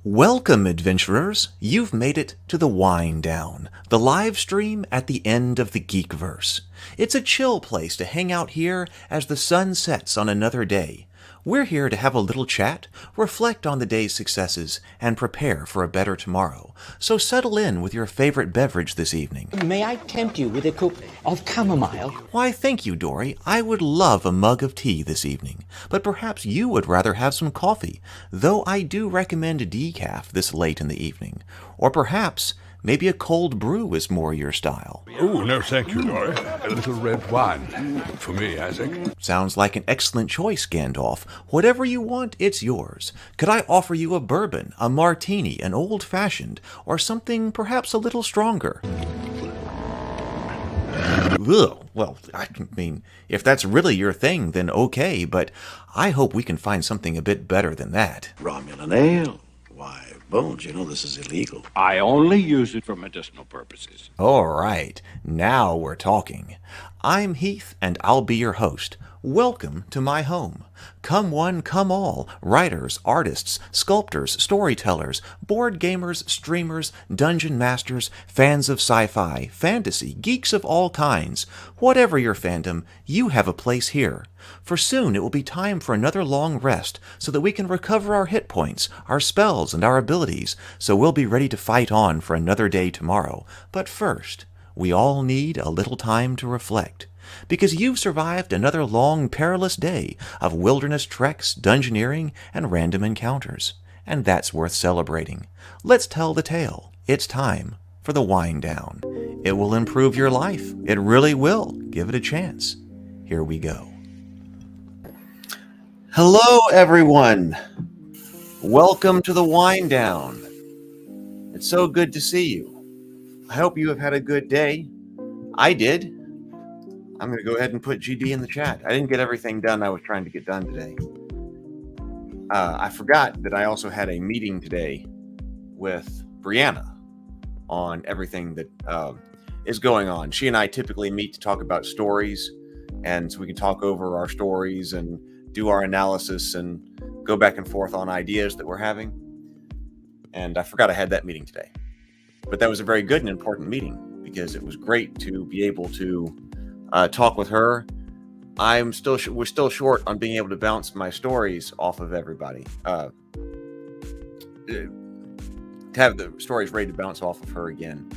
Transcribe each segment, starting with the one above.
Welcome, adventurers! You've made it to the Wind Down, the live stream at the end of the Geekverse. It's a chill place to hang out here as the sun sets on another day. We're here to have a little chat, reflect on the day's successes, and prepare for a better tomorrow. So settle in with your favorite beverage this evening. May I tempt you with a cup of chamomile? Why, thank you, Dory. I would love a mug of tea this evening, but perhaps you would rather have some coffee, though I do recommend decaf this late in the evening. Or perhaps maybe a cold brew is more your style. Oh, no, thank you, Dory. A little red wine. For me, I think. Sounds like an excellent choice, Gandalf. Whatever you want, it's yours. Could I offer you a bourbon, a martini, an old-fashioned, or something perhaps a little stronger? Ugh. Well, I mean, if that's really your thing, then okay, but I hope we can find something a bit better than that. Romulan ale? Why, Bones, you know this is illegal. I only use it for medicinal purposes. All right, now we're talking. I'm Heath, and I'll be your host. Welcome to my home. Come one, come all, writers, artists, sculptors, storytellers, board gamers, streamers, dungeon masters, fans of sci-fi, fantasy, geeks of all kinds. Whatever your fandom, you have a place here. For soon it will be time for another long rest so that we can recover our hit points, our spells, and our abilities, so we'll be ready to fight on for another day tomorrow. But first, we all need a little time to reflect. Because you've survived another long, perilous day of wilderness treks, dungeoneering, and random encounters. And that's worth celebrating. Let's tell the tale. It's time for the Wind Down. It will improve your life. It really will. Give it a chance. Here we go. Hello, everyone. Welcome to the Wind Down. It's so good to see you. I hope you have had a good day. I did. I'm going to go ahead and put GD in the chat. I didn't get everything done I was trying to get done today. I forgot that I also had a meeting today with Brianna on everything that is going on. She and I typically meet to talk about stories, and so we can talk over our stories and do our analysis and go back and forth on ideas that we're having. And I forgot I had that meeting today. But that was a very good and important meeting because it was great to be able to talk with her. We're still short on being able to bounce my stories off of everybody. To have the stories ready to bounce off of her again,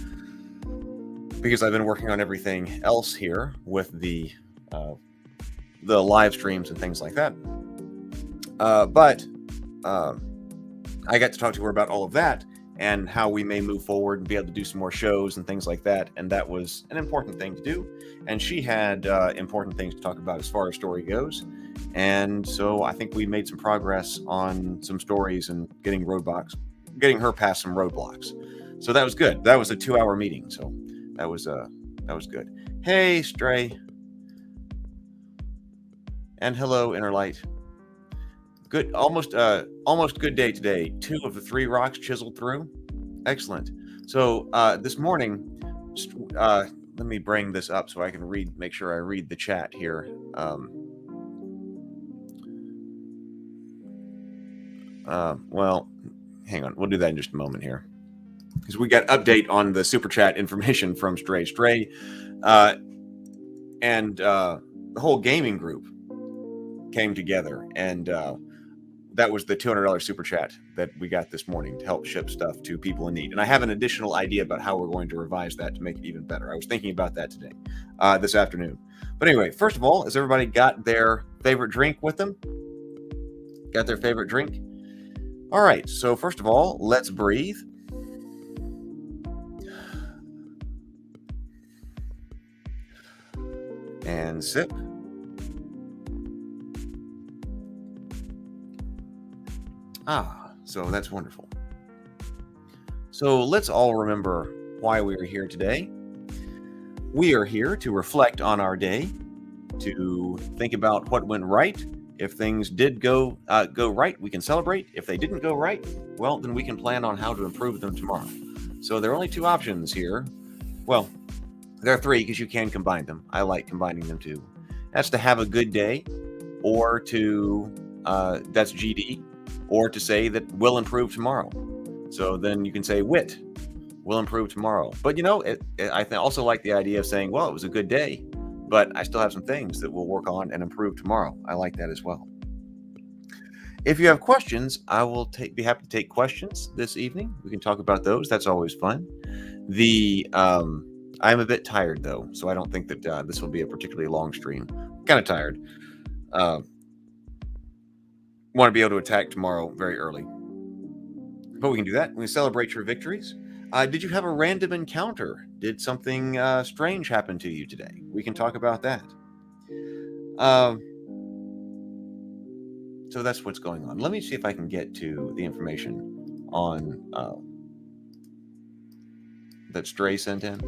because I've been working on everything else here with the live streams and things like that. But I got to talk to her about all of that and how we may move forward and be able to do some more shows and things like that. And that was an important thing to do. And she had important things to talk about as far as story goes. And so I think we made some progress on some stories and getting her past some roadblocks. So that was good. That was a 2-hour meeting. So that was good. Hey, Stray. And hello, Innerlight. Good, almost good day today. 2 of the 3 rocks chiseled through. Excellent. So this morning, let me bring this up so I can make sure I read the chat here. Well, hang on. We'll do that in just a moment here, because we got update on the super chat information from Stray, and the whole gaming group came together, and that was the $200 super chat that we got this morning to help ship stuff to people in need. And I have an additional idea about how we're going to revise that to make it even better. I was thinking about that today, this afternoon. But anyway, first of all, has everybody got their favorite drink with them? Got their favorite drink? All right. So first of all, let's breathe. And sip. So that's wonderful. So let's all remember why we are here today. We are here to reflect on our day, to think about what went right. If things did go right, we can celebrate. If they didn't go right, well, then we can plan on how to improve them tomorrow. So there are only 2 options here. Well, there are 3 because you can combine them. I like combining them too. That's to have a good day, or to that's GD, or to say that we'll improve tomorrow. So then you can say wit will improve tomorrow. But I also like the idea of saying, well, it was a good day, but I still have some things that we'll work on and improve tomorrow. I like that as well. If you have questions, I will be happy to take questions this evening. We can talk about those. That's always fun. I'm a bit tired though, so I don't think that this will be a particularly long stream. Kind of tired. Want to be able to attack tomorrow very early, but we can do that. We can celebrate your victories. Did you have a random encounter? Did something strange happen to you today? We can talk about that. So that's what's going on. Let me see if I can get to the information on that Stray sent in.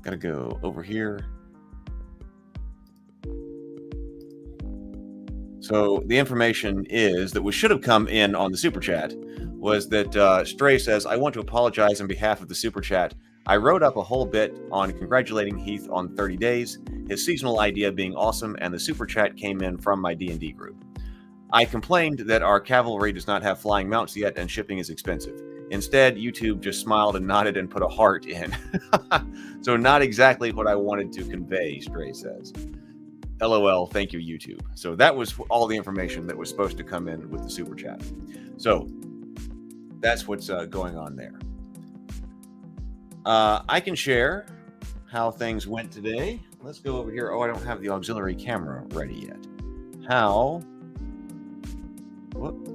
Gotta go over here. So the information is that we should have come in on the super chat was that Stray says, I want to apologize on behalf of the super chat. I wrote up a whole bit on congratulating Heath on 30 days, his seasonal idea being awesome, and the super chat came in from my D&D group. I complained that our cavalry does not have flying mounts yet and shipping is expensive. Instead, YouTube just smiled and nodded and put a heart in. So not exactly what I wanted to convey, Stray says. LOL, thank you, YouTube. So that was all the information that was supposed to come in with the super chat. So that's what's going on there. I can share how things went today. Let's go over here. Oh, I don't have the auxiliary camera ready yet. Whoop.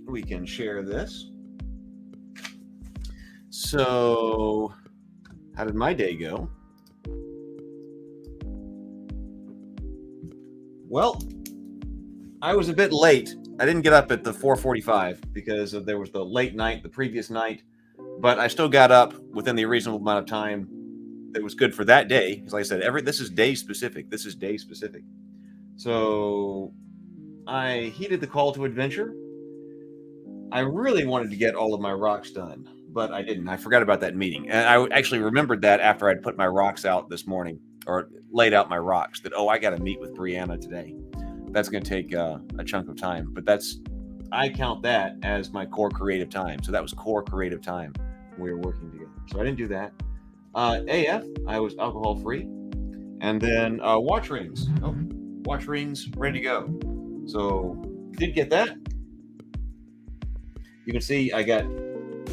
We can share this. So, how did my day go? Well, I was a bit late. I didn't get up at the 4:45 because there was the late night the previous night, but I still got up within the reasonable amount of time that was good for that day. Because like I said, this is day specific. So I heeded the call to adventure. I really wanted to get all of my rocks done, but I didn't. I forgot about that meeting. And I actually remembered that after I'd put my rocks out this morning, or laid out my rocks, that, I got to meet with Brianna today. That's going to take a chunk of time, but I count that as my core creative time. So that was core creative time when we were working together. So I didn't do that. AF, I was alcohol free. And then watch rings. Oh, watch rings ready to go. So did get that. You can see I got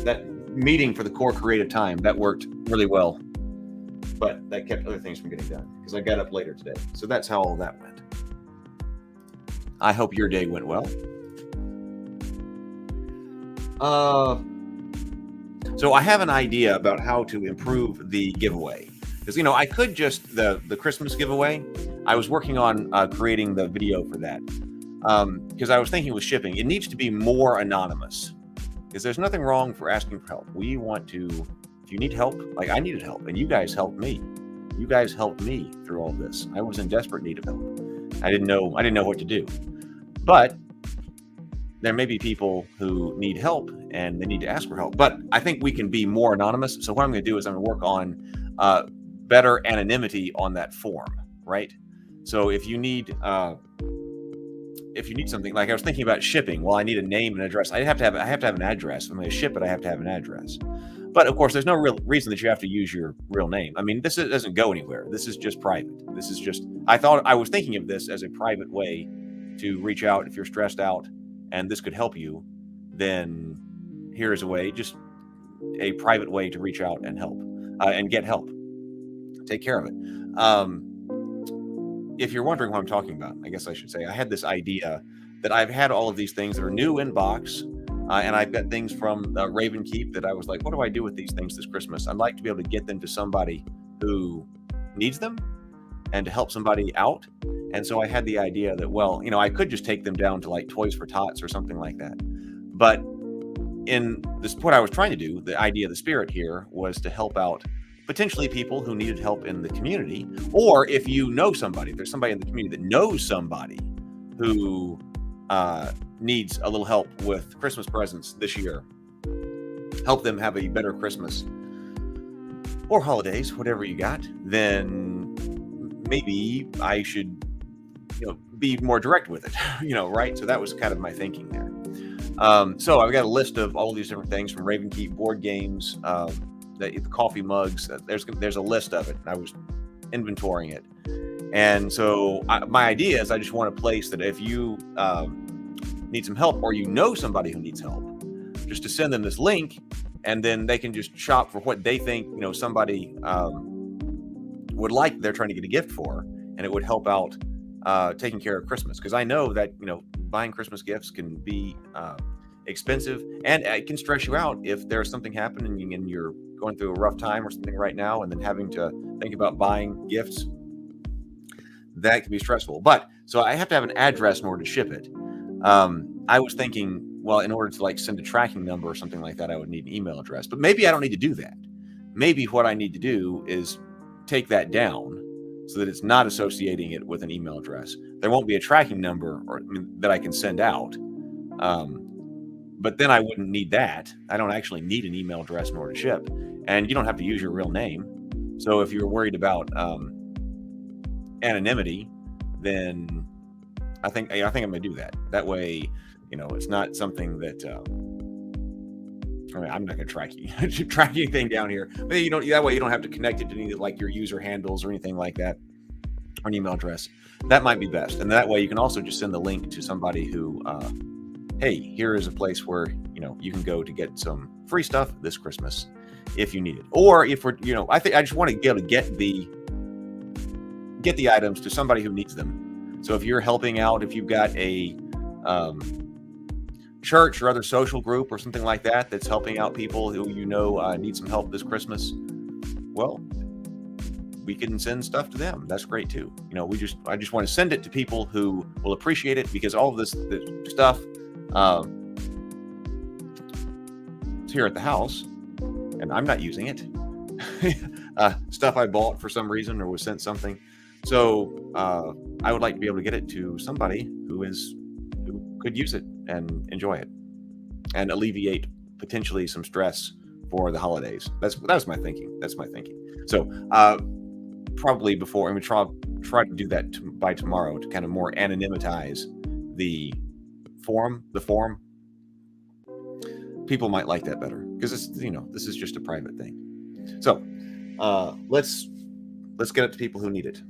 that meeting for the core creative time. That worked really well, but that kept other things from getting done because I got up later today. So that's how all that went. I hope your day went well. So I have an idea about how to improve the giveaway. Because, I could just, the Christmas giveaway, I was working on creating the video for that. Because I was thinking with shipping, it needs to be more anonymous. Because there's nothing wrong for asking for help. We want to, if you need help, like I needed help, and you guys helped me. You guys helped me through all this. I was in desperate need of help. I didn't know what to do. But there may be people who need help and they need to ask for help. But I think we can be more anonymous. So what I'm going to do is I'm going to work on better anonymity on that form, right? So if you need something, like I was thinking about shipping, well, I need a name and address. I have to have an address. If I'm going to ship it, I have to have an address. But of course, there's no real reason that you have to use your real name. I mean, this doesn't go anywhere. This is just private. I was thinking of this as a private way to reach out if you're stressed out and this could help you. Then here's a way, just a private way to reach out and help and get help. Take care of it. If you're wondering what I'm talking about, I guess I should say I had this idea that I've had all of these things that are new in box. And I've got things from Raven Keep that I was like, what do I do with these things this Christmas? I'd like to be able to get them to somebody who needs them and to help somebody out. And so I had the idea that, well, I could just take them down to like Toys for Tots or something like that. But in this, what I was trying to do, the idea, the spirit here was to help out potentially people who needed help in the community. Or if you know somebody, if there's somebody in the community that knows somebody who needs a little help with Christmas presents this year, help them have a better Christmas or holidays, whatever you got, then maybe I should, be more direct with it, right? So that was kind of my thinking there. So I've got a list of all these different things from Raven Keep board games, the coffee mugs. There's a list of it, and I was inventorying it. And so my idea is I just want a place that if you need some help or somebody who needs help, just to send them this link, and then they can just shop for what they think somebody would like. They're trying to get a gift for, and it would help out taking care of Christmas, because I know that buying Christmas gifts can be expensive, and it can stress you out if there's something happening and you're going through a rough time or something right now, and then having to think about buying gifts. That can be stressful. But so I have to have an address in order to ship it. I was thinking, well, in order to send a tracking number or something like that, I would need an email address. But maybe I don't need to do that. Maybe what I need to do is take that down so that it's not associating it with an email address. There won't be a tracking number that I can send out. But then I wouldn't need that. I don't actually need an email address in order to ship. And you don't have to use your real name. So if you're worried about anonymity, then I think I'm going to do that. That way, it's not something that I'm not going to track you, track anything down here. But that way you don't have to connect it to any your user handles or anything like that, or an email address. That might be best. And that way you can also just send the link to somebody who, hey, here is a place where you can go to get some free stuff this Christmas if you need it. Or if we're, I just want to be able to get the items to somebody who needs them. So if you're helping out, if you've got a church or other social group or something like that that's helping out people who need some help this Christmas, well, we can send stuff to them. That's great too. I just want to send it to people who will appreciate it, because all of this stuff is here at the house and I'm not using it. Stuff I bought for some reason or was sent something. So I would like to be able to get it to somebody who could use it and enjoy it and alleviate potentially some stress for the holidays. That's my thinking. That's my thinking. So probably before, I'm going to try to do that by tomorrow to kind of more anonymitize the forum. People might like that better because it's, this is just a private thing. So let's get it to people who need it.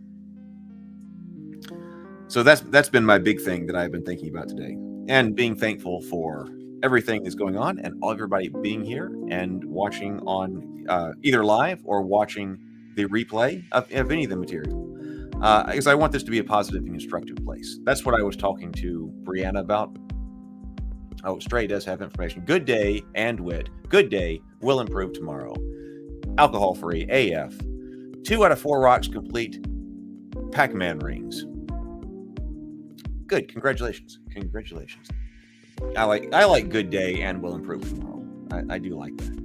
So that's been my big thing that I've been thinking about today, and being thankful for everything that's going on and everybody being here and watching on either live or watching the replay of any of the material. Because I want this to be a positive and constructive place. That's what I was talking to Brianna about. Oh, Stray does have information. Good day and wit. Good day will improve tomorrow. Alcohol-free AF. 2 out of 4 rocks complete. Pac-Man rings. Good. Congratulations. I like good day and will improve tomorrow. I do like that.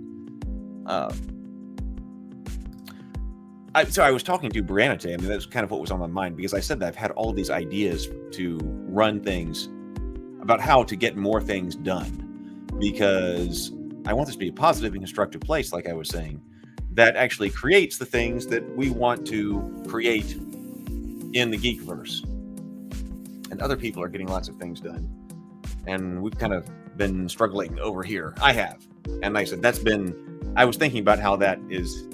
So I was talking to Brianna today. That's kind of what was on my mind, because I said that I've had all of these ideas to run things about how to get more things done, because I want this to be a positive and constructive place, like I was saying, that actually creates the things that we want to create in the Geekverse. And other people are getting lots of things done. And we've kind of been struggling over here. I have. And like I said, I was thinking about how that is,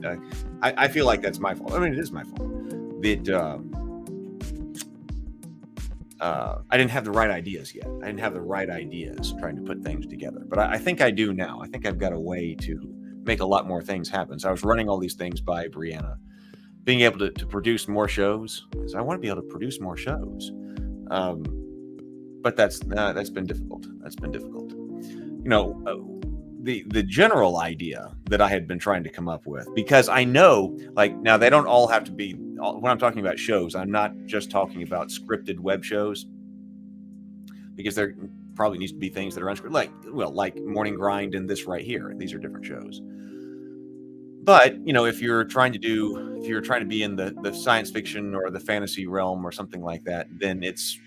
I feel like that's my fault. I mean, it is my fault. I didn't have the right ideas yet. I didn't have the right ideas trying to put things together. But I think I do now. I think I've got a way to make a lot more things happen. So I was running all these things by Brianna. Being able to produce more shows, because I want to be able to produce more shows. But that's been difficult. The general idea that I had been trying to come up with, because I know, now they don't all have to be, when I'm talking about shows, I'm not just talking about scripted web shows, because there probably needs to be things that are unscripted, like Morning Grind and this right here. These are different shows. But, if you're trying to be in the science fiction or the fantasy realm or something like that, then it's,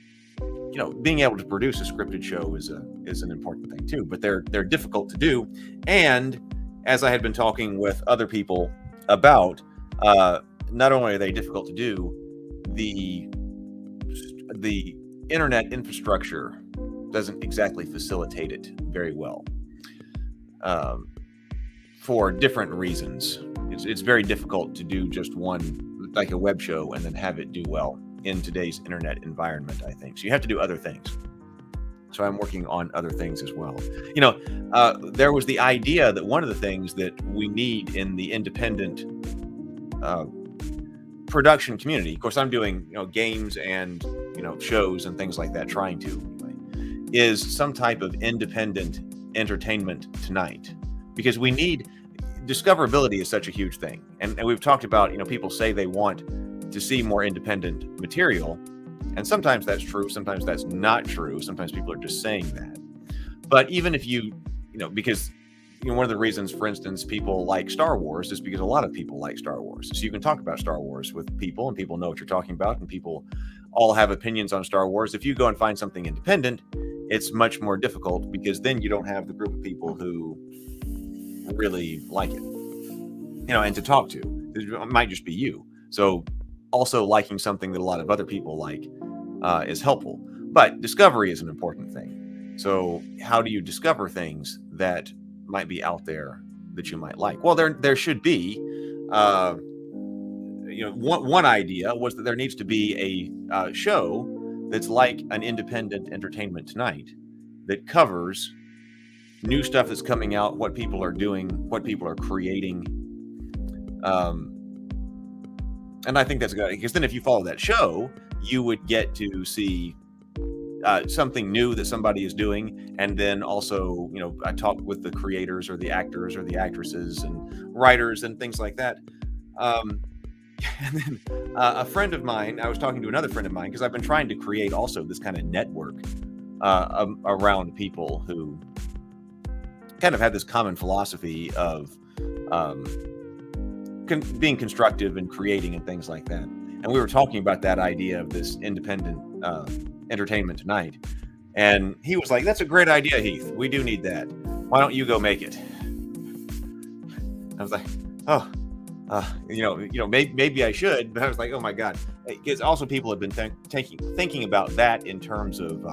being able to produce a scripted show is an important thing too. But they're difficult to do, and as I had been talking with other people about, not only are they difficult to do, the internet infrastructure doesn't exactly facilitate it very well, for different reasons. It's very difficult to do just one, like a web show, and then have it do well in today's internet environment, I think. So you have to do other things. So I'm working on other things as well. There was the idea that one of the things that we need in the independent production community, of course, I'm doing games and shows and things like that, trying to anyway, is some type of independent entertainment tonight, because we need discoverability is such a huge thing, and we've talked about people say they want to see more independent material, and sometimes that's true, sometimes that's not true, sometimes people are just saying that. But even if because one of the reasons, for instance, people like Star Wars is because a lot of people like Star Wars. So you can talk about Star Wars with people, and people know what you're talking about, and people all have opinions on Star Wars. If you go and find something independent, it's much more difficult, because then you don't have the group of people who really like it, and to talk to. It might just be you. So also liking something that a lot of other people like is helpful. But discovery is an important thing. So how do you discover things that might be out there that you might like? Well, there should be one idea was that there needs to be a show that's like an independent Entertainment Tonight that covers new stuff that's coming out, what people are doing, what people are creating, and I think that's good, because then if you follow that show, you would get to see something new that somebody is doing, and then also I talk with the creators or the actors or the actresses and writers and things like that. And then a friend of mine, I was talking to another friend of mine, because I've been trying to create also this kind of network around people who kind of have this common philosophy of being constructive and creating and things like that. And we were talking about that idea of this independent Entertainment Tonight, and he was like, "That's a great idea, Heath. We do need that. Why don't you go make it?" I was like, "Oh, maybe I should," but I was like, "Oh my God," because also people have been thinking about that in terms of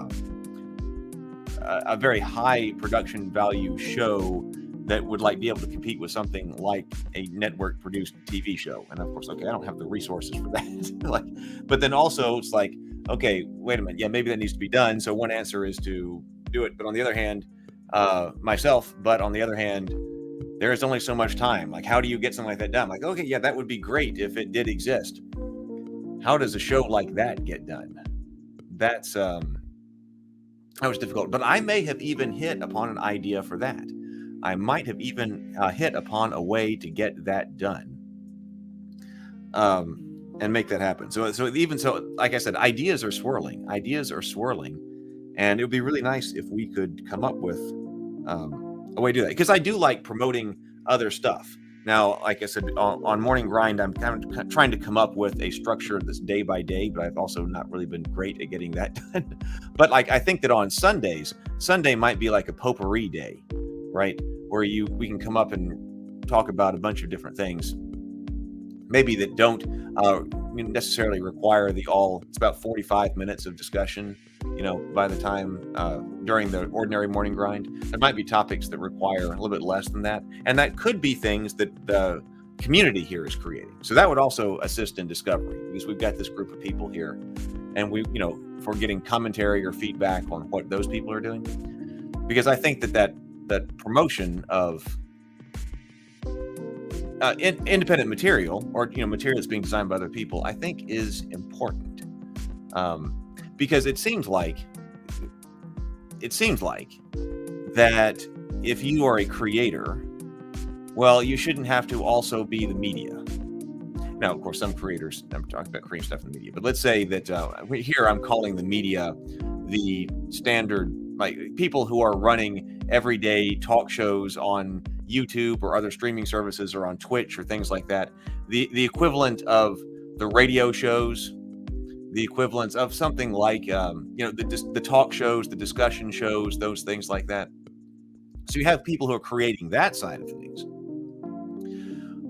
a very high production value show that would be able to compete with something like a network produced TV show. And of course, okay, I don't have the resources for that. But then also it's like, okay, wait a minute. Yeah, maybe that needs to be done. So one answer is to do it. But on the other hand, but on the other hand, there is only so much time. Like, how do you get something like that done? Like, okay, yeah, that would be great if it did exist. How does a show like that get done? That was difficult. But I may have even hit upon an idea for that. I might have even hit upon a way to get that done, and make that happen. So like I said, ideas are swirling, and it would be really nice if we could come up with a way to do that, because I do like promoting other stuff. Now, like I said, on Morning Grind, I'm kind of trying to come up with a structure that's day by day, but I've also not really been great at getting that done. But I think that on Sunday might be like a potpourri day, right? Where we can come up and talk about a bunch of different things, maybe that don't necessarily require it's about 45 minutes of discussion, by the time during the ordinary morning grind. There might be topics that require a little bit less than that, and that could be things that the community here is creating. So that would also assist in discovery, because we've got this group of people here, and if we're getting commentary or feedback on what those people are doing, because I think that promotion of independent material, or material that's being designed by other people, I think is important, because it seems like that if you are a creator, well, you shouldn't have to also be the media. Now, of course, some creators never talk about creating stuff in the media, but let's say that here I'm calling the media the standard, like people who are running everyday talk shows on YouTube or other streaming services or on Twitch or things like that. The equivalent of the radio shows, the equivalents of something like the talk shows, the discussion shows, those things like that. So you have people who are creating that side of things.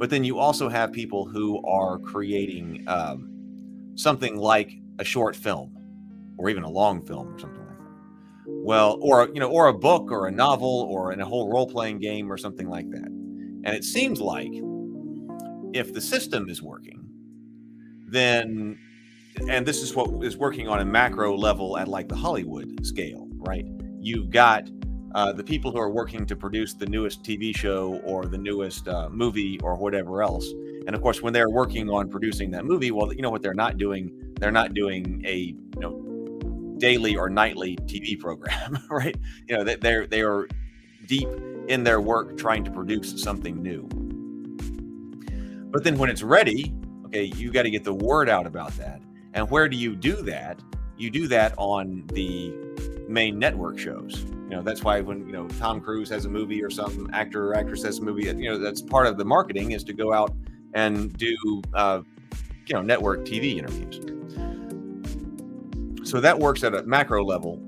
But then you also have people who are creating something like a short film, or even a long film, or something like that. Well, or a book, or a novel, or a whole role-playing game, or something like that. And it seems like if the system is working, then, and this is what is working on a macro level at like the Hollywood scale, right? You've got the people who are working to produce the newest TV show or the newest movie or whatever else. And of course, when they're working on producing that movie, well, you know what they're not doing? They're not doing a daily or nightly TV program, right? They are deep in their work trying to produce something new. But then when it's ready, okay, you got to get the word out about that. And where do you do that? You do that on the main network shows. That's why when Tom Cruise has a movie, or some actor or actress has a movie, that's part of the marketing, is to go out and do network TV interviews. So that works at a macro level.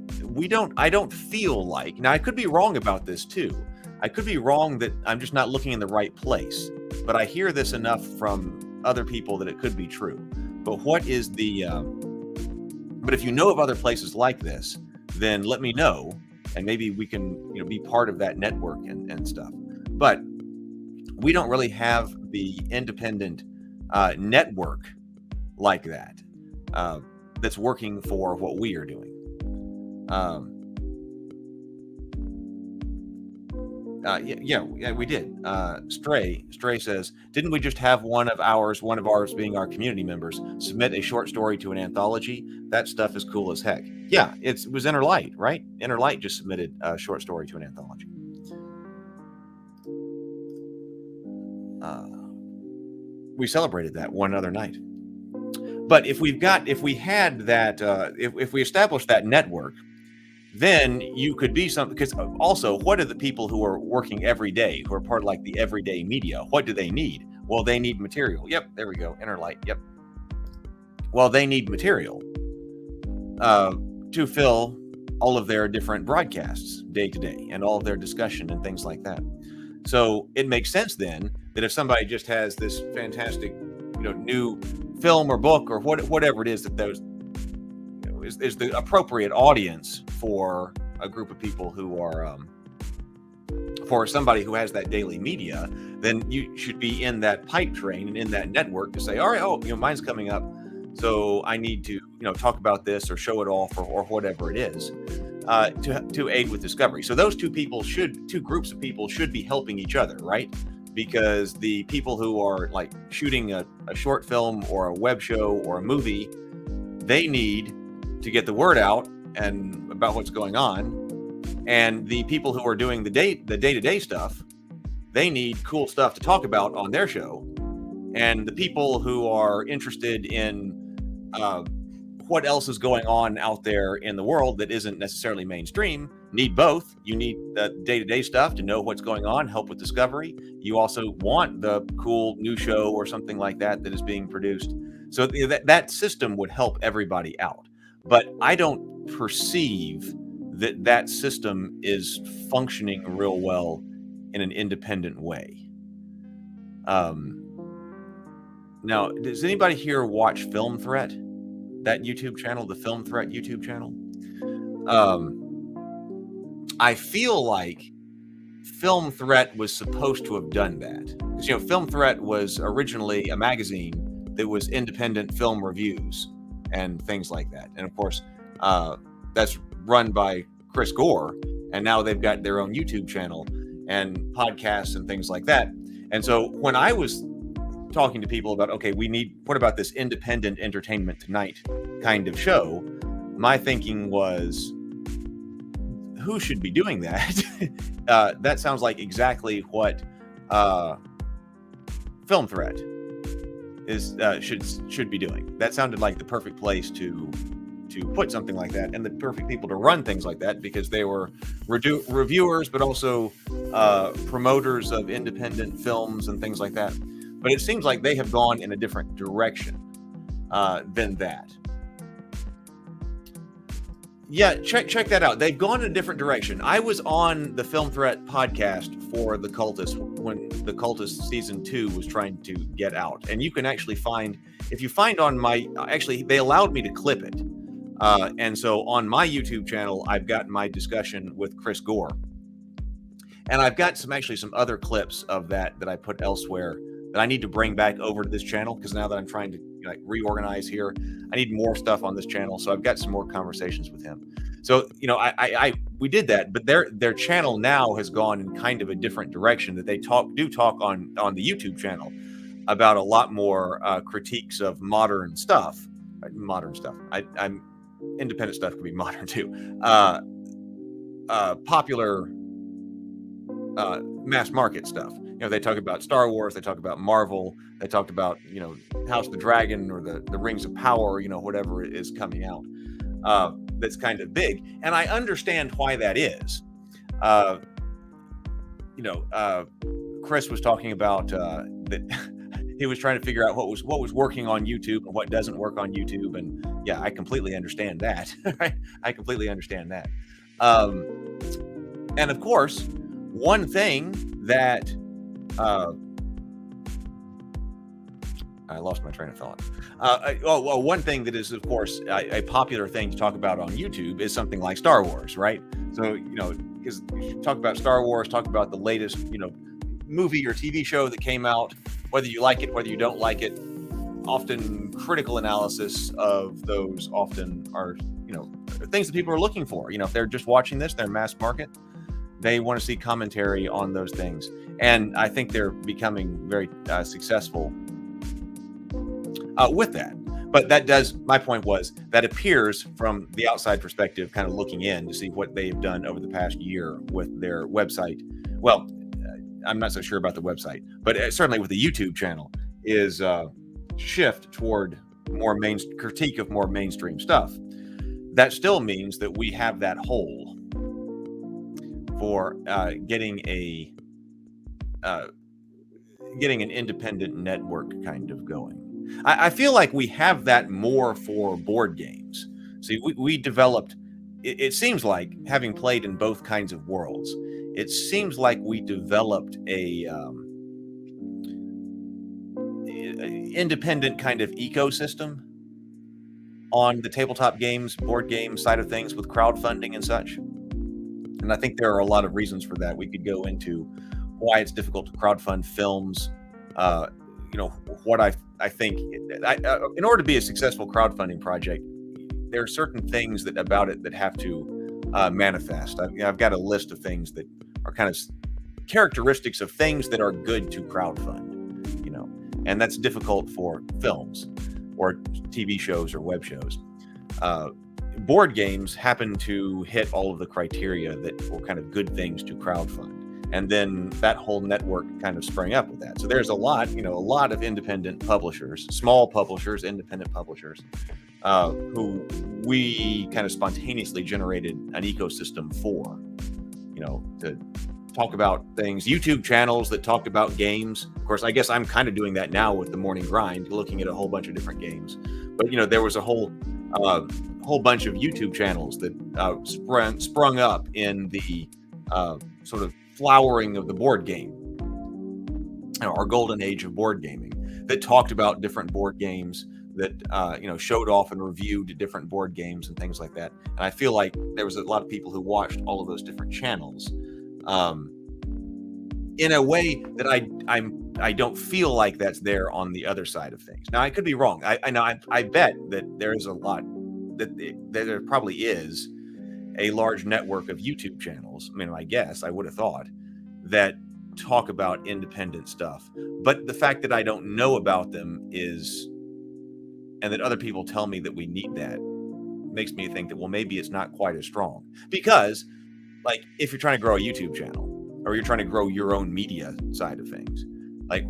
I don't feel like, now I could be wrong about this too. I could be wrong that I'm just not looking in the right place, but I hear this enough from other people that it could be true. But what is the, but if you know of other places like this, then let me know, and maybe we can, be part of that network and stuff. But we don't really have the independent network like that that's working for what we are doing. Yeah, we did. Stray says, didn't we just have one of ours being our community members, submit a short story to an anthology? That stuff is cool as heck. Yeah, it was Inner Light, right? Inner Light just submitted a short story to an anthology. We celebrated that one other night. But if we had that, if we established that network, then you could be something. Because also, what are the people who are working every day, who are part of like the everyday media? What do they need? Well, they need material. Yep, there we go. Inner Light. Yep. Well, they need material to fill all of their different broadcasts day to day, and all of their discussion and things like that. So it makes sense then that if somebody just has this fantastic, new film or book or whatever it is, that those is the appropriate audience for a group of people who are for somebody who has that daily media, then you should be in that pipe train and in that network to say, all right, mine's coming up, so I need to talk about this or show it off or whatever it is, to aid with discovery. So those two groups of people should be helping each other, right? Because the people who are like shooting a short film or a web show or a movie, they need to get the word out and about what's going on. And the people who are doing the day-to-day stuff, they need cool stuff to talk about on their show. And the people who are interested in what else is going on out there in the world that isn't necessarily mainstream need both. You need the day-to-day stuff to know what's going on, help with discovery. You also want the cool new show or something like that is being produced. So that system would help everybody out. But I don't perceive that system is functioning real well in an independent way. Now, does anybody here watch Film Threat? That YouTube channel, the Film Threat YouTube channel? I feel like Film Threat was supposed to have done that. Because, Film Threat was originally a magazine that was independent film reviews and things like that. And of course, that's run by Chris Gore, and now they've got their own YouTube channel and podcasts and things like that. And so when I was talking to people about, okay, what about this independent entertainment tonight kind of show, my thinking was, who should be doing that? That sounds like exactly what Film Threat is should be doing. That sounded like the perfect place to put something like that, and the perfect people to run things like that, because they were reviewers, but also promoters of independent films and things like that. But it seems like they have gone in a different direction than that. Yeah, check that out. They've gone in a different direction. I was on the Film Threat podcast for The Cultist when The Cultist season 2 was trying to get out. And you can actually find, if you find on my, actually they allowed me to clip it. And so on my YouTube channel, I've got my discussion with Chris Gore. And I've got some other clips of that I put elsewhere that I need to bring back over to this channel, because now that I'm trying to reorganize here, I need more stuff on this channel. So I've got some more conversations with him. So, we did that, but their channel now has gone in kind of a different direction, that they talk on the YouTube channel about a lot more critiques of modern stuff. I'm independent stuff can be modern too. Popular mass market stuff. They talk about Star Wars, they talk about Marvel, they talked about House of the Dragon or the Rings of Power, whatever is coming out. That's kind of big, and I understand why that is. Chris was talking about that he was trying to figure out what was working on YouTube and what doesn't work on YouTube, and yeah, I completely understand that. I completely understand that. And of course, one thing that I lost my train of thought. One thing that is, of course, a popular thing to talk about on YouTube is something like Star Wars, right? So, because you talk about Star Wars, talk about the latest, movie or TV show that came out, whether you like it, whether you don't like it. Often critical analysis of those often are, things that people are looking for. If they're just watching this, they're mass market, they want to see commentary on those things. And I think they're becoming very successful with that. But my point was that appears from the outside perspective, kind of looking in to see what they've done over the past year with their website. Well, I'm not so sure about the website, but certainly with the YouTube channel is shift toward more critique of more mainstream stuff. That still means that we have that hole for getting an independent network kind of going. I feel like we have that more for board games. See, we developed, it seems like, having played in both kinds of worlds, it seems like we developed a independent kind of ecosystem on the tabletop games, board game side of things with crowdfunding and such. And I think there are a lot of reasons for that. We could go into why it's difficult to crowdfund films. What I think, in order to be a successful crowdfunding project, there are certain things about it that have to manifest. I've got a list of things that are kind of characteristics of things that are good to crowdfund, and that's difficult for films or TV shows or web shows. Board games happen to hit all of the criteria that were kind of good things to crowdfund. And then that whole network kind of sprang up with that. So there's a lot of independent publishers, small publishers, independent publishers, who we kind of spontaneously generated an ecosystem for, to talk about things, YouTube channels that talked about games. Of course, I guess I'm kind of doing that now with the Morning Grind, looking at a whole bunch of different games. But, there was a whole bunch of YouTube channels that sprung up in the sort of flowering of the board game, our golden age of board gaming, that talked about different board games, that showed off and reviewed different board games and things like that. And I feel like there was a lot of people who watched all of those different channels in a way that I don't feel like that's there on the other side of things. Now, I could be wrong. I bet that there is a lot, that there probably is a large network of YouTube channels. I would have thought, that talk about independent stuff. But the fact that I don't know about them and that other people tell me that we need that, makes me think that, well, maybe it's not quite as strong. Because, if you're trying to grow a YouTube channel, or you're trying to grow your own media side of things,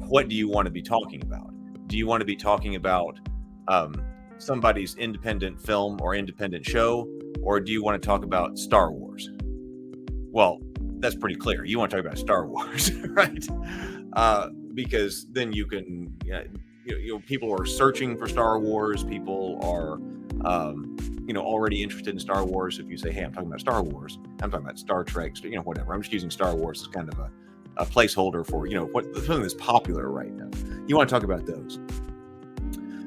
what do you want to be talking about? Do you want to be talking about somebody's independent film or independent show, or do you want to talk about Star Wars? Well, that's pretty clear. You want to talk about Star Wars, right? Because then you can, people are searching for Star Wars. People are, already interested in Star Wars. If you say, hey, I'm talking about Star Wars, I'm talking about Star Trek, whatever. I'm just using Star Wars as kind of a placeholder for, something that's popular right now. You want to talk about those.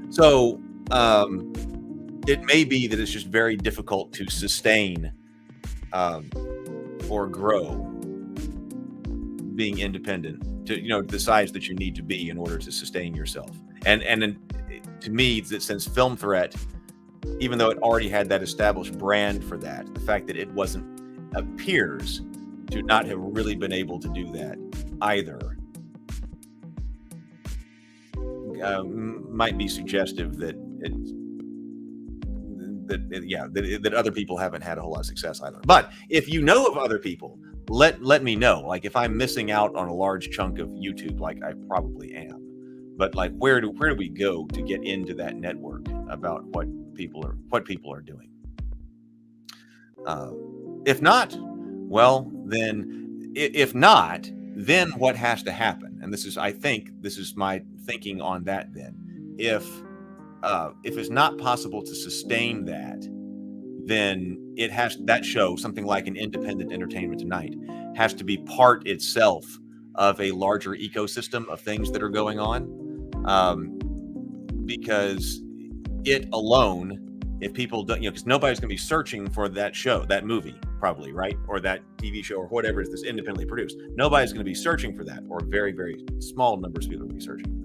So it may be that it's just very difficult to sustain or grow being independent to, the size that you need to be in order to sustain yourself. And to me, that since Film Threat, even though it already had that established brand for that, the fact that it appears to not have really been able to do that either might be suggestive that that other people haven't had a whole lot of success either. But if you know of other people, let me know. Like if I'm missing out on a large chunk of YouTube, like I probably am. But like where do we go to get into that network about what people are doing? If not, well, then if not, then what has to happen? And I think this is my thinking on that. Then, if it's not possible to sustain that, then that show, something like an Independent Entertainment Tonight, has to be part itself of a larger ecosystem of things that are going on. Because it alone, if people don't, because nobody's going to be searching for that show, that movie, probably, right? Or that TV show or whatever is this independently produced. Nobody's going to be searching for that, or very, very small numbers of people will be searching for that.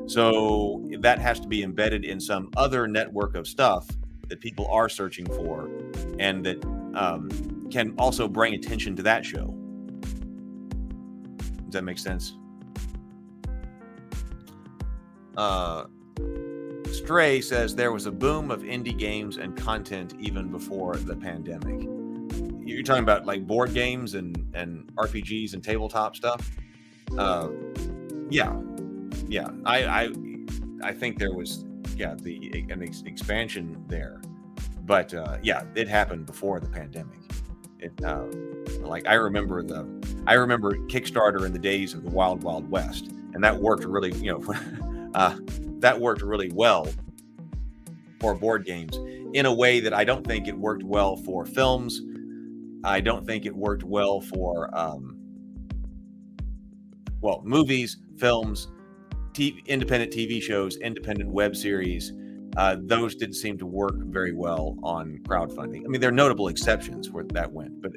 So that has to be embedded in some other network of stuff that people are searching for, and that can also bring attention to that show. Does that make sense? Stray says there was a boom of indie games and content even before the pandemic. You're talking about like board games and RPGs and tabletop stuff. Yeah. I think there was an expansion there, but it happened before the pandemic. I remember Kickstarter in the days of the Wild Wild West, and that worked really, that worked really well for board games in a way that I don't think it worked well for films. I don't think it worked well for movies, films, independent TV shows, independent web series. Those didn't seem to work very well on crowdfunding. I mean, there are notable exceptions where that went, but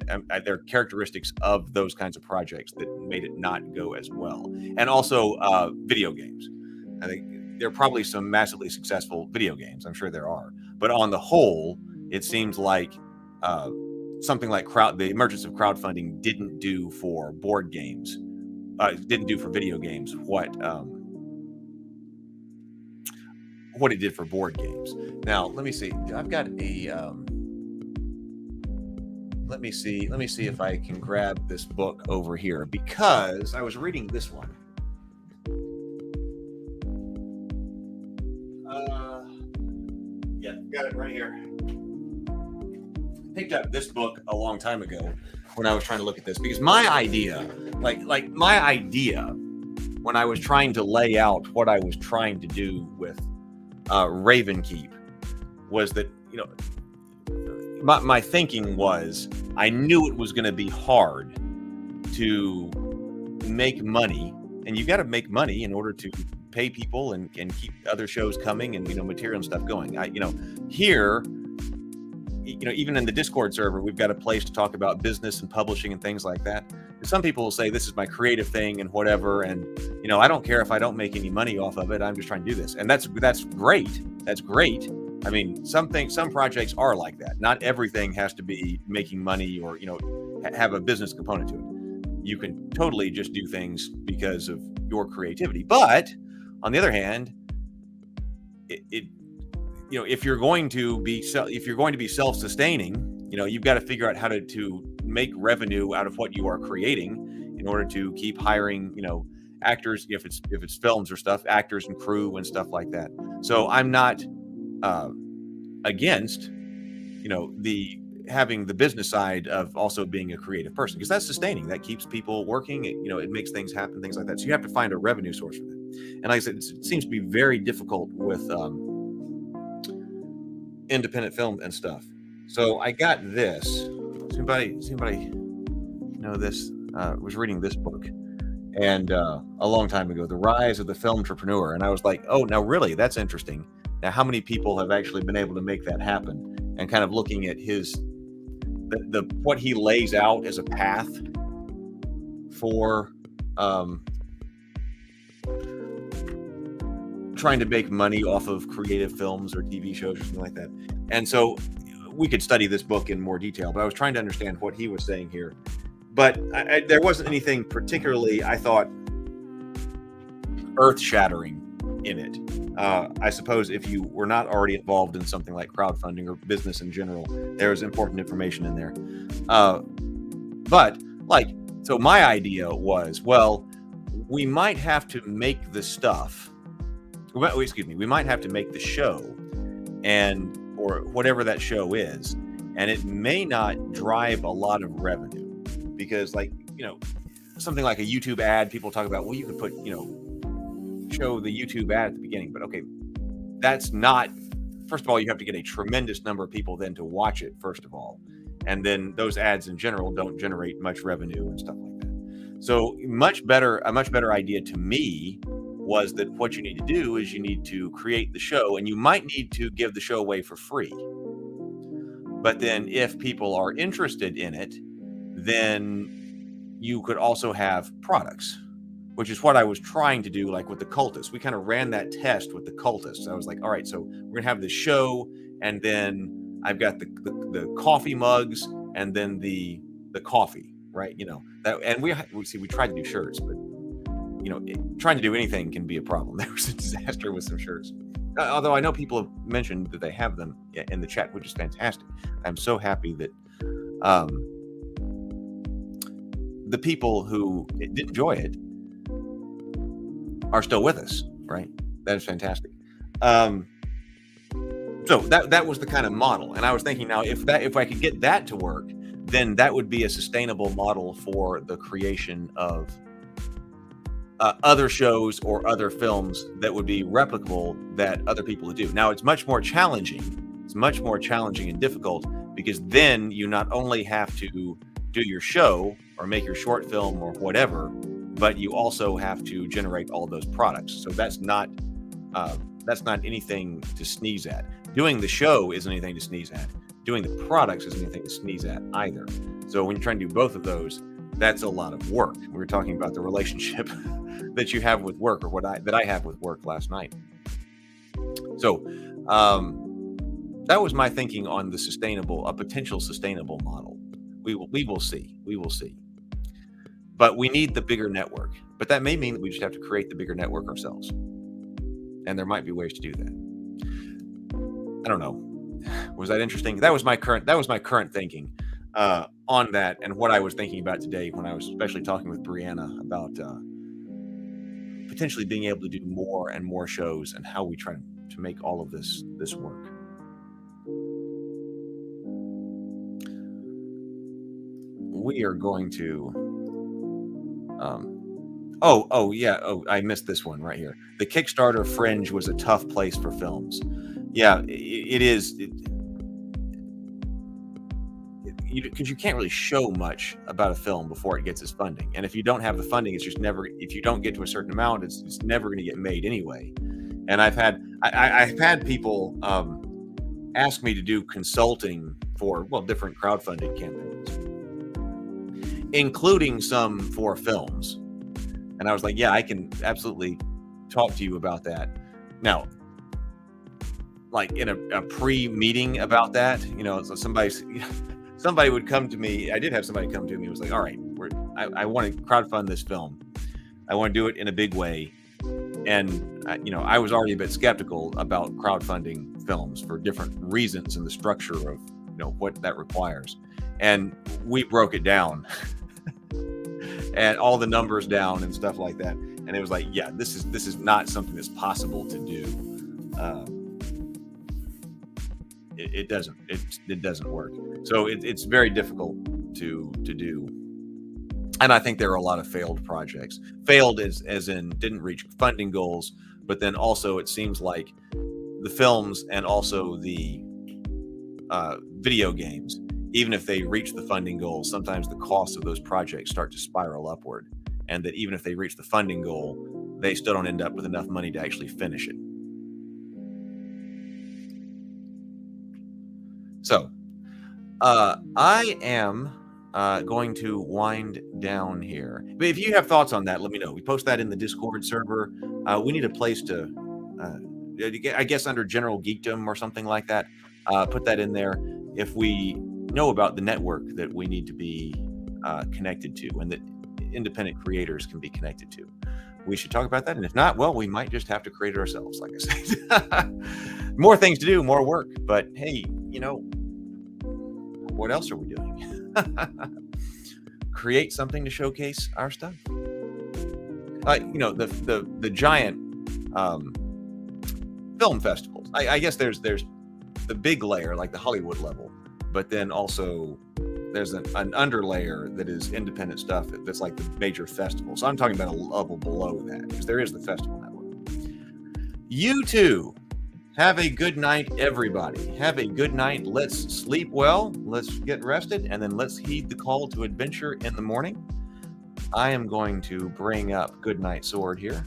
there are characteristics of those kinds of projects that made it not go as well. And also video games. I think there are probably some massively successful video games. I'm sure there are. But on the whole, it seems like something like the emergence of crowdfunding didn't do for board games, didn't do for video games what it did for board games. Now, let me see. I've got a let me see if I can grab this book over here, because I was reading this one. Got it right here. Picked up this book a long time ago when I was trying to look at this, because my idea, my idea when I was trying to lay out what I was trying to do with Ravenkeep was that, my thinking was I knew it was going to be hard to make money, and you got to make money in order to pay people and keep other shows coming and material and stuff going. Here, even in the Discord server, we've got a place to talk about business and publishing and things like that. And some people will say this is my creative thing and whatever, and I don't care if I don't make any money off of it. I'm just trying to do this, and that's great. That's great. I mean, some projects are like that. Not everything has to be making money or have a business component to it. You can totally just do things because of your creativity. But on the other hand, if you're going to be self-sustaining, you've got to figure out how to make revenue out of what you are creating in order to keep hiring, actors, if it's films or stuff, actors and crew and stuff like that. So I'm not against, having the business side of also being a creative person, because that's sustaining. That keeps people working. It makes things happen, things like that. So you have to find a revenue source for that. And like I said, it seems to be very difficult with independent film and stuff. So I got this. Does anybody know this? Was reading this book. and a long time ago, The Rise of the Film Entrepreneur. And I was like, oh, now really, that's interesting. Now, how many people have actually been able to make that happen? And kind of looking at what he lays out as a path for trying to make money off of creative films or TV shows or something like that. And so we could study this book in more detail, but I was trying to understand what he was saying here. But there wasn't anything particularly, I thought, earth-shattering in it. I suppose if you were not already involved in something like crowdfunding or business in general, there's important information in there. But so my idea was, well, we might have to make the stuff. We might have to make the show, or whatever that show is, and it may not drive a lot of revenue because, something like a YouTube ad, people talk about, well, you could put, show the YouTube ad at the beginning, but okay, that's not. First of all, you have to get a tremendous number of people then to watch it, first of all, and then those ads in general don't generate much revenue and stuff like that. So a much better idea to me was that what you need to do is you need to create the show, and you might need to give the show away for free. But then if people are interested in it, then you could also have products, which is what I was trying to do, like with the cultists. We kind of ran that test with the cultists. I was like, all right, so we're gonna have the show, and then I've got the coffee mugs, and then the coffee, right? And we tried to do shirts, but trying to do anything can be a problem. There was a disaster with some shirts. Although I know people have mentioned that they have them in the chat, which is fantastic. I'm so happy that the people who did enjoy it are still with us, right? That is fantastic. So that was the kind of model. And I was thinking, now, if I could get that to work, then that would be a sustainable model for the creation of other shows or other films that would be replicable that other people would do. Now, it's much more challenging. It's much more challenging and difficult because then you not only have to do your show or make your short film or whatever, but you also have to generate all those products. So that's not anything to sneeze at. Doing the show isn't anything to sneeze at. Doing the products isn't anything to sneeze at either. So when you're trying to do both of those, that's a lot of work. We were talking about the relationship that you have with work, or that I have with work last night. So that was my thinking on a potential sustainable model. We will see. But we need the bigger network. But that may mean that we just have to create the bigger network ourselves. And there might be ways to do that. I don't know. Was that interesting? That was my current thinking on that, and what I was thinking about today when I was especially talking with Brianna about potentially being able to do more and more shows, and how we try to make all of this work. We are going to I missed this one right here. The Kickstarter fringe was a tough place for films. Yeah, it is. Because you can't really show much about a film before it gets its funding, and if you don't have the funding, it's just never. If you don't get to a certain amount, it's never going to get made anyway. And I've had people ask me to do consulting for different crowdfunding campaigns, including some for films. And I was like, yeah, I can absolutely talk to you about that. Now, like in a pre-meeting about that, so somebody would come to me. I did have somebody come to me. It was like, all right, I want to crowdfund this film. I want to do it in a big way. And, I was already a bit skeptical about crowdfunding films for different reasons and the structure of, what that requires. And we broke it down and all the numbers down and stuff like that. And it was like, yeah, this is not something that's possible to do. It doesn't work. So it's very difficult to do. And I think there are a lot of failed projects. Failed as in didn't reach funding goals, but then also it seems like the films and also the video games, even if they reach the funding goals, sometimes the costs of those projects start to spiral upward. and that even if they reach the funding goal, they still don't end up with enough money to actually finish it. So, I am going to wind down here. But if you have thoughts on that, let me know. We post that in the Discord server. We need a place to, I guess, under general geekdom or something like that. Put that in there. If we know about the network that we need to be connected to and that independent creators can be connected to, we should talk about that. And if not, well, we might just have to create it ourselves, like I said. More things to do, more work. But hey, what else are we doing? Create something to showcase our stuff. The giant film festivals. I guess there's the big layer, like the Hollywood level, but then also there's an underlayer that is independent stuff that's like the major festivals. So I'm talking about a level below that, because there is the festival network. You too. Have a good night, everybody. Have a good night. Let's sleep well. Let's get rested. And then let's heed the call to adventure in the morning. I am going to bring up Goodnight Sword here.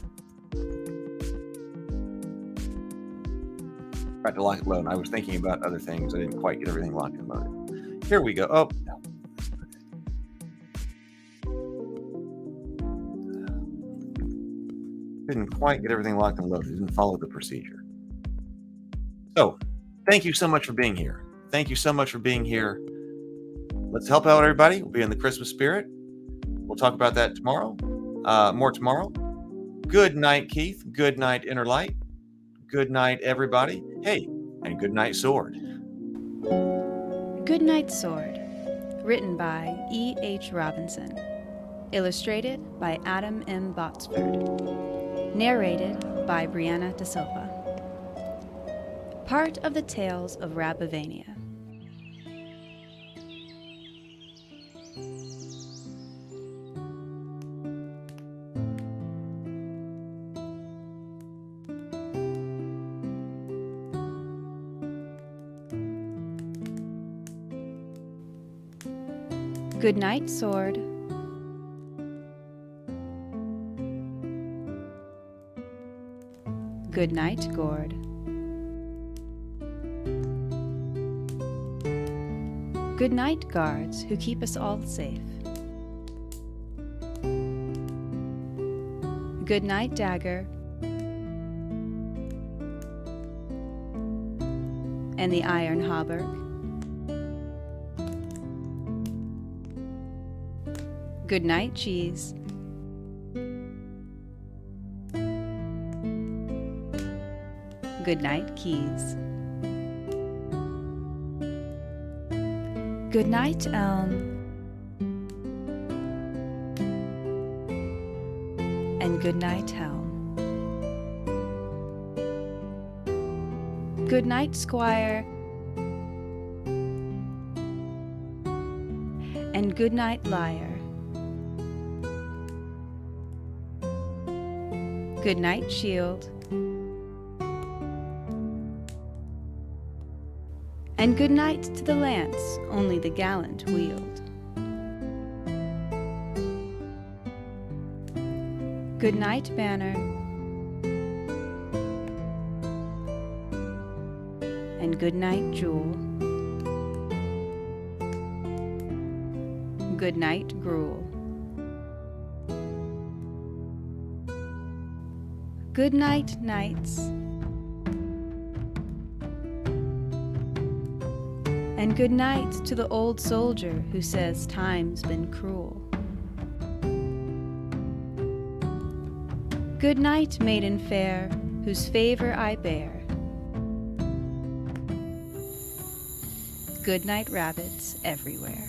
Tried to lock it load. I was thinking about other things. I didn't quite get everything locked and loaded. Here we go. Oh, no. Didn't quite get everything locked and loaded. Didn't follow the procedure. So, thank you so much for being here. Thank you so much for being here. Let's help out everybody. We'll be in the Christmas spirit. We'll talk about that tomorrow. More tomorrow. Good night, Keith. Good night, Inner Light. Good night, everybody. Hey, and good night, Sword. Good Night Sword. Written by E.H. Robinson. Illustrated by Adam M. Botsford. Narrated by Brianna De Silva. Part of the Tales of Rabavania. Good night, Sword. Good night, Gourd. Good night, guards who keep us all safe. Good night, Dagger. And the Iron Hauberk. Good night, Cheese. Good night, Keys. Good night, Elm. And good night, Helm. Good night, Squire. And good night, Liar. Good night, Shield. And good night to the lance only the gallant wield. Good night, Banner. And good night, Jewel. Good night, Gruel. Good night, Knights. And good night to the old soldier who says time's been cruel. Good night, maiden fair, whose favor I bear. Good night, rabbits everywhere.